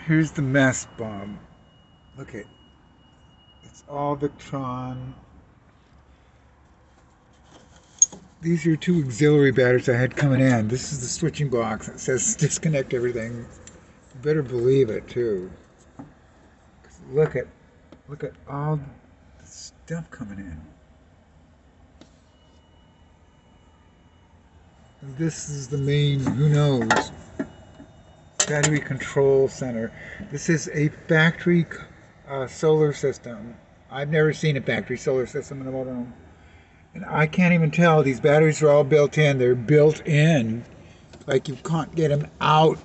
Here's the mess, Bob. Look at it's all Victron. These are two auxiliary batteries I had coming in. This is the switching box. It says disconnect everything. You better believe it too. 'Cause look at all the stuff coming in. And this is the main, who knows, battery control center. This is a factory solar system. I've never seen a factory solar system in a motorhome. And I can't even tell. These batteries are all built in. They're built in. Like you can't get them out.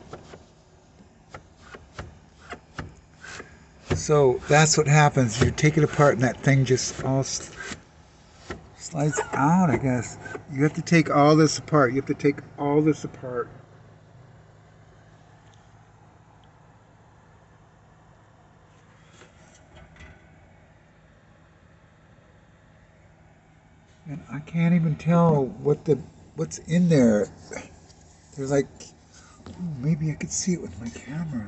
So that's what happens. You take it apart and that thing just all slides out, I guess. You have to take all this apart. You have to take all this apart. And I can't even tell what's in there. There's like, maybe I could see it with my camera.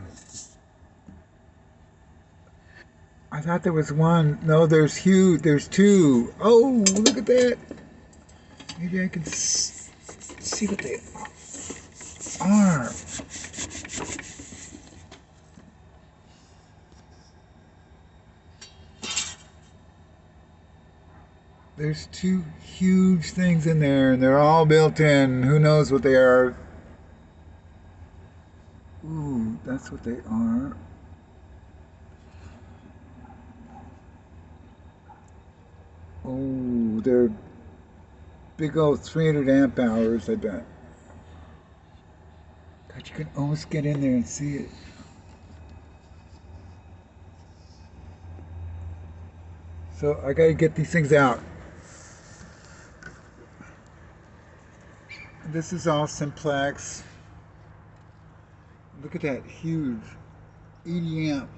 I thought there was one. No, there's huge. There's two. Oh, look at that. Maybe I can see what they are. There's two huge things in there, and they're all built in. Who knows what they are? Ooh, that's what they are. Oh, they're big old 300 amp hours, I bet. God, you can almost get in there and see it. So I gotta get these things out. This is all simplex. Look at that huge 80 amp.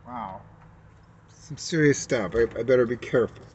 Wow. Some serious stuff. I better be careful.